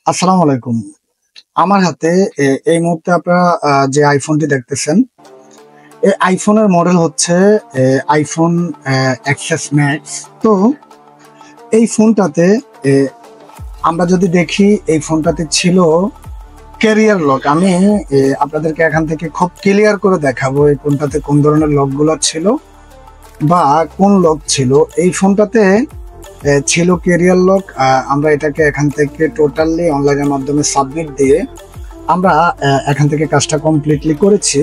আসসালামু আলাইকুম। আমার হাতে এই মুহূর্তে আপনারা যে আইফোনটি দেখতেছেন, এই আইফোনের মডেল হচ্ছে আইফোন এক্সএস ম্যাক্স। তো এই ফোনটাতে এ আমরা যদি দেখি এই ফোনটাতে ছিল ক্যারিয়ার লক। আমি আপনাদেরকে এখান থেকে খুব ক্লিয়ার করে দেখাবো এই ফোনটাতে কোন ধরনের লকগুলো ছিল বা কোন লক ছিল। এই ফোনটাতে ছিল ক্যারিয়ার লক। আমরা এটাকে এখান থেকে টোটালি অনলাইনের মাধ্যমে সাবমিট দিয়ে আমরা এখান থেকে কাজটা কমপ্লিটলি করেছি।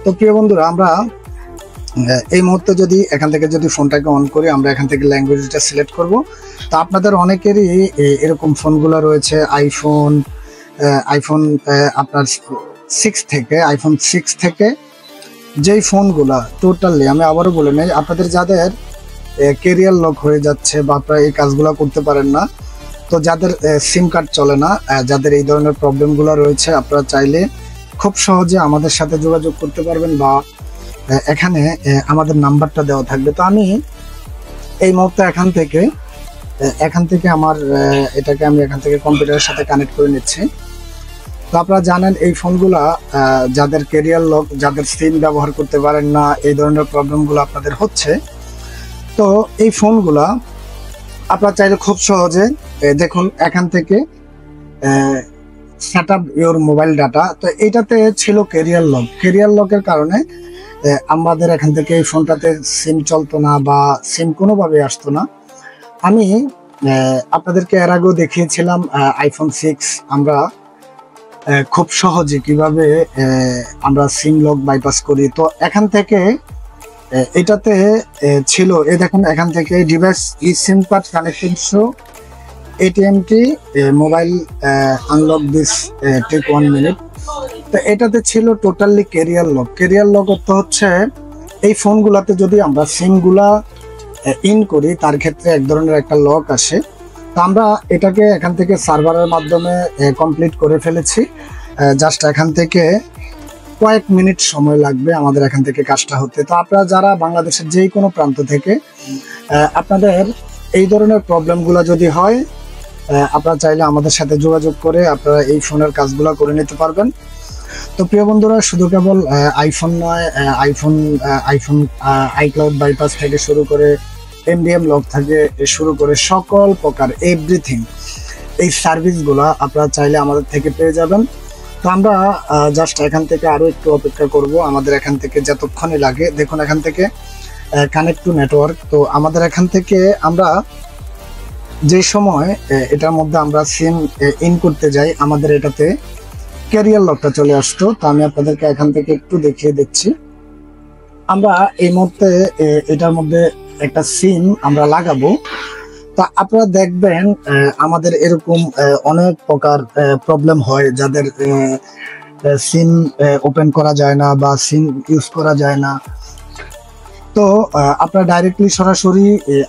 তো প্রিয় বন্ধুরা, আমরা এই মুহূর্তে যদি এখান থেকে যদি ফোনটাকে অন করি, আমরা এখান থেকে ল্যাঙ্গুয়েজটা সিলেক্ট করব। তো আপনাদের অনেকেরই এরকম ফোনগুলো রয়েছে আইফোন আইফোন আপনার আইফোন 6 থেকে যেই ফোনগুলা টোটালি, আমি আবারও বলে নেই, আপনাদের যাদের ক্যারিয়ার লক হয়ে যাচ্ছে বা আপনারা এই কাজগুলো করতে পারেন না, তো যাদের সিম কার্ড চলে না, যাদের এই ধরনের প্রবলেমগুলো রয়েছে, আপনারা চাইলে খুব সহজে আমাদের সাথে যোগাযোগ করতে পারবেন বা এখানে আমাদের নাম্বারটা দেওয়া থাকবে। তো আমি এই মুহূর্তে এখান থেকে আমার এটাকে আমি এখান থেকে কম্পিউটারের সাথে কানেক্ট করে নিচ্ছি। তো আপনারা জানেন এই ফোনগুলা যাদের ক্যারিয়ার লক, যাদের সিম ব্যবহার করতে পারেন না, এই ধরনের প্রবলেমগুলো আপনাদের হচ্ছে, তো এই ফোনগুলা আপনারা চাইলে খুব সহজে দেখুন এখান থেকে set up your mobile data. তো এটাতে ছিল ক্যারিয়ার লকের কারণে আমাদের এখান থেকে এই ফোনটাতে সিম চলতো না বা সিম কোনোভাবে আসতো না। আমি আপনাদেরকে এর আগেও দেখিয়েছিলাম আইফোন 6 আমরা খুব সহজে কিভাবে আমরা সিম লক বাইপাস করি। তো এখান থেকে এটাতে ছিল, এই দেখুন এখান থেকে ডিভাইস ই সিম কার্ড কানেকশন শো এটিএমটি mobile unlock this take 1 minute. তো এটাতে ছিল টোটালি ক্যারিয়ার লক অর্থ হচ্ছে এই ফোনগুলোতে যদি আমরা সিমগুলা ইন করি, তার ক্ষেত্রে এক ধরনের একটা লক আসে। তো আমরা এটাকে এখান থেকে সার্ভারের মাধ্যমে কমপ্লিট করে ফেলেছি। জাস্ট এখান থেকে কয়েক মিনিট সময় লাগবে আমাদের এখান থেকে কাজটা হতে। তো আপনারা যারা বাংলাদেশের যেই কোনো প্রান্ত থেকে আপনাদের এই ধরনের প্রবলেমগুলো যদি হয়, আপনারা চাইলে আমাদের সাথে যোগাযোগ করে আপনারা এই ফোনের কাজগুলো করে নিতে পারবেন। তো প্রিয় বন্ধুরা, শুধু কেবল আইফোন নয়, আইফোন আইক্লাউড বাইপাস থেকে শুরু করে এমডিএম লক থেকে শুরু করে সকল প্রকার এভরিথিং এই সার্ভিসগুলো আপনারা চাইলে আমাদের থেকে পেয়ে যাবেন। তো আমরা জাস্ট এখান থেকে আরো একটু অপেক্ষা করব। আমাদের এখান থেকে যতক্ষণই লাগে, দেখুন এখান থেকে কানেক্ট টু নেটওয়ার্ক। তো আমাদের এখান থেকে আমরা যে সময় এটার মধ্যে আমরা সিম ইন করতে যাই, আমাদের এটাতে ক্যারিয়ার লকটা চলে আসতো। তো আমি আপনাদেরকে এখান থেকে একটু দেখিয়ে দিচ্ছি। আমরা এই মুহূর্তে এটার মধ্যে একটা সিম আমরা লাগাবো। তো আপনারা দেখবেন আমাদের এরকম অনেক প্রকার প্রবলেম হয়, যাদের সিম ওপেন করা যায় না বা সিম ইউজ করা যায় না। তো আপনারা ডাইরেক্টলি সরাসরি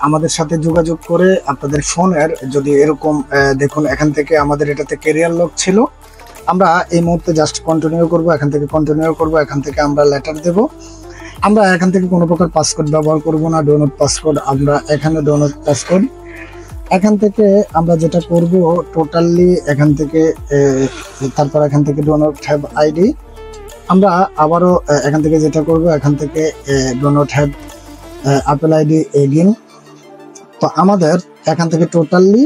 আমাদের সাথে যোগাযোগ করে আপনাদের ফোনের যদি এরকম দেখুন এখান থেকে আমাদের এটাতে ক্যারিয়ার লক ছিল, আমরা এই মুহূর্তে জাস্ট কন্টিনিউ করব। এখান থেকে এখান থেকে আমরা লেটার দেব। আমরা এখান থেকে কোনো প্রকার পাসকোড ব্যবহার করব না, ডোনট পাসকোড। আমরা এখানে ডোনট পাসকোড, এখান থেকে আমরা যেটা করব টোটালি এখান থেকে তারপর এখান থেকে ডোনট হ্যাভ আইডি। আমরা আবারও এখান থেকে যেটা করব, এখান থেকে don't have Apple ID again. তো আমাদের এখান থেকে টোটালি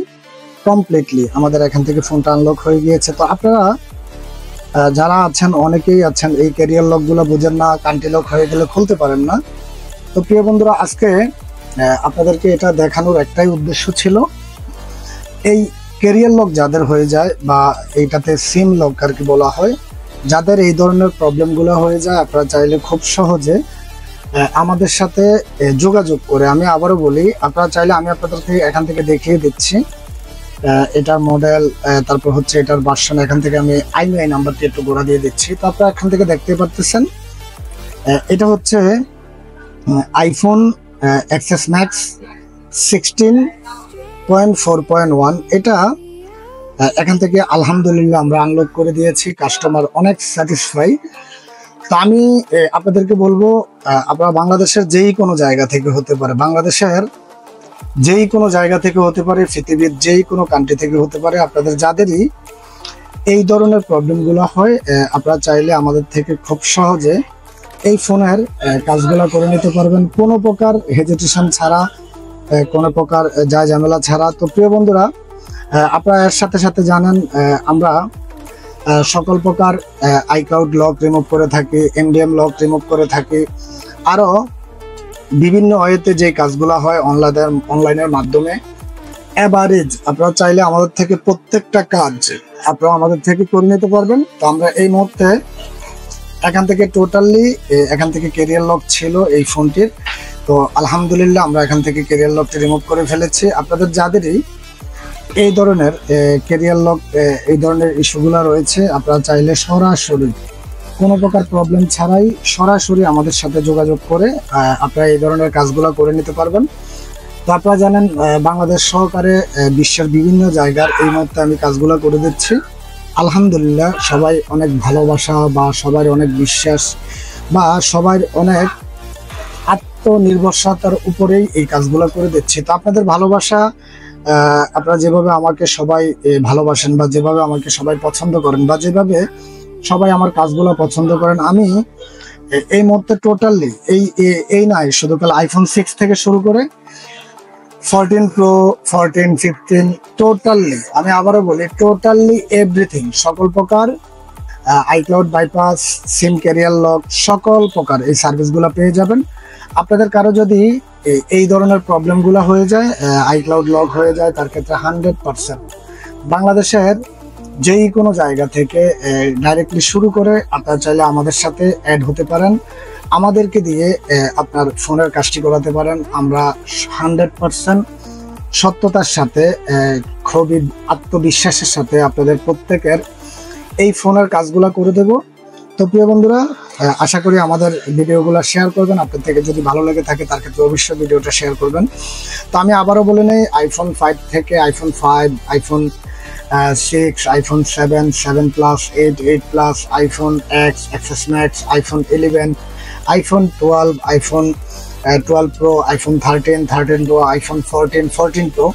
কমপ্লিটলি আমাদের এখান থেকে ফোনটা আনলক হয়ে গিয়েছে। তো আপনারা যারা আছেন, অনেকেই আছেন এই ক্যারিয়ার লকগুলো বুঝেন না, কান্ট্রি লক হয়ে গেলে খুলতে পারেন না। তো প্রিয় বন্ধুরা, আজকে আপনাদেরকে এটা দেখানোর একটাই উদ্দেশ্য ছিল, এই ক্যারিয়ার লক যাদের হয়ে যায় বা এইটাতে সিম লক আর কি বলা হয়, যাদের এই ধরনের প্রবলেমগুলো হয়ে যায়, আপনারা চাইলে খুব সহজে আমাদের সাথে যোগাযোগ করে, আমি আবারও বলি, আপনারা চাইলে আমি আপনাদেরকে এখান থেকে দেখিয়ে দিচ্ছি এটার মডেল, তারপর হচ্ছে এটার ভার্সন। এখান থেকে আমি আইএমআই নাম্বারটি একটু গোড়া দিয়ে দিচ্ছি। তো আপনারা এখান থেকে দেখতে পারতেছেন এটা হচ্ছে আইফোন এক্সএস ম্যাক্স 16.4.1। এটা এখান থেকে আলহামদুলিল্লাহ আমরা আনলক করে দিয়েছি, কাস্টমার অনেক স্যাটিসফাই। তো আমি আপনাদেরকে বলবো, আপনারা বাংলাদেশের যেই কোনো জায়গা থেকে হতে পারে, বাংলাদেশের যেই কোনো জায়গা থেকে হতে পারে, পৃথিবীর যেই কোনো কান্ট্রি থেকে হতে পারে, আপনাদের যাদেরই এই ধরনের প্রবলেমগুলো হয়, আপনারা চাইলে আমাদের থেকে খুব সহজে এই ফোনের কাজগুলো করে নিতে পারবেন, কোনো প্রকার হেজিটেশন ছাড়া, কোনো প্রকার যা ঝামেলা ছাড়া। তো প্রিয় বন্ধুরা, আপনারা এর সাথে সাথে জানেন আমরা সকল প্রকার আইক্লাউড লক রিমুভ করে থাকি, এমডিএম লক রিমুভ করে থাকি, আরও বিভিন্ন ওয়েতে যে কাজগুলো হয় অনলাইনের মাধ্যমে। অ্যাভারেজ আপনারা চাইলে আমাদের থেকে প্রত্যেকটা কাজ আপনারা আমাদের থেকে করে নিতে পারবেন। তো আমরা এই মুহূর্তে এখান থেকে ক্যারিয়ার লক ছিল এই ফোনটির, তো আলহামদুলিল্লাহ আমরা এখান থেকে ক্যারিয়ার লকটি রিমুভ করে ফেলেছি। আপনাদের যাদেরই এই ধরনের ক্যারিয়ার লক এই ধরনের ইস্যুগুলো রয়েছে, আপনারা চাইলে সরাসরি কোনো প্রকার প্রবলেম ছাড়াই সরাসরি আমাদের সাথে যোগাযোগ করে আপনারা এই ধরনের কাজগুলো করে নিতে পারবেন। তো আপনারা জানেন বাংলাদেশ সহকারে বিশ্বের বিভিন্ন জায়গার এই মুহূর্তে আমি কাজগুলো করে দিচ্ছি। আলহামদুলিল্লাহ সবাই অনেক ভালোবাসা বা সবার অনেক বিশ্বাস বা সবার অনেক আত্মনির্ভরশীলতার উপরেই এই কাজগুলো করে দিচ্ছি। তো আপনাদের ভালোবাসা, আপনারা যেভাবে আমাকে সবাই ভালোবাসেন বা যেভাবে আমাকে সবাই পছন্দ করেন বা যেভাবে সবাই আমার কাজগুলো পছন্দ করেন, আমি এই মুহূর্তে টোটালি এই নয়, শুধু কাল আইফোন 6 থেকে শুরু করে 14 প্রো, 14, 15 টোটালি, আমি আবারও বলি টোটালি এভরিথিং, সকল প্রকার আইক্লাউড বাইপাস, সিম ক্যারিয়ার লক, সকল প্রকার এই সার্ভিসগুলো পেয়ে যাবেন। আপনাদের কারো যদি এই ধরনের প্রবলেমগুলো হয়ে যায়, আইক্লাউড লক হয়ে যায়, তার ক্ষেত্রে 100% বাংলাদেশের যেই কোনো জায়গা থেকে ডাইরেক্টলি শুরু করে আপনারা চাইলে আমাদের সাথে অ্যাড হতে পারেন, আমাদেরকে দিয়ে আপনার ফোনের কাজটি করাতে পারেন। আমরা 100% সত্যতার সাথে, খুবই আত্মবিশ্বাসের সাথে আপনাদের প্রত্যেকের এই ফোনের কাজগুলো করে দেব। তো প্রিয় বন্ধুরা, আশা করি আমাদের ভিডিওগুলো শেয়ার করবেন। আপনার থেকে যদি ভালো লেগে থাকে তার ক্ষেত্রে অবশ্যই ভিডিওটা শেয়ার করবেন। তো আমি আবারও বলে নেই, আইফোন 5 থেকে iPhone 5, iPhone 6, iPhone 7, 7 plus, 8, 8 plus, iPhone X, XS Max, iPhone 11, iPhone 12, iPhone 12 pro, iPhone 13, 13 pro, iPhone 14, 14 pro,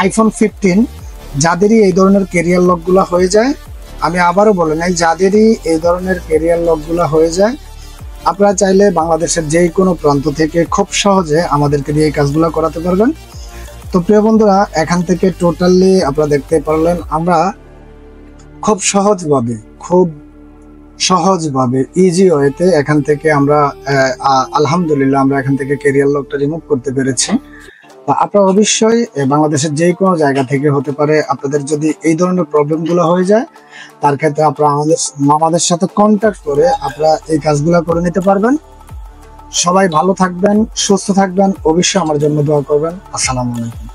iPhone 15, যাদেরই এই ধরনের ক্যারিয়ার লকগুলো হয়ে যায়, আমি আবারও বলে নাই, যাদেরই এই ধরনের ক্যারিয়ার লকগুলো হয়ে যায়, আপনারা চাইলে বাংলাদেশের যেই কোনো প্রান্ত থেকে খুব সহজে আমাদেরকে দিয়ে এই কাজগুলো করাতে পারবেন। তো প্রিয় বন্ধুরা, এখান থেকে টোটালি আপনারা দেখতে পারলেন আমরা খুব সহজভাবে ইজি ওয়েতে এখান থেকে আমরা আলহামদুলিল্লাহ আমরা এখান থেকে ক্যারিয়ার লকটা রিমুভ করতে পেরেছি। আপনারা অবশ্যই বাংলাদেশের যে কোনো জায়গা থেকে হতে পারে, আপনাদের যদি এই ধরনের প্রবলেমগুলো হয়ে যায়, তার ক্ষেত্রে আপনারা আমাদের সাথে কন্ট্যাক্ট করে আপনারা এই কাজগুলো করে নিতে পারবেন। সবাই ভালো থাকবেন, সুস্থ থাকবেন, অবশ্যই আমার জন্য দোয়া করবেন। আসসালামু আলাইকুম।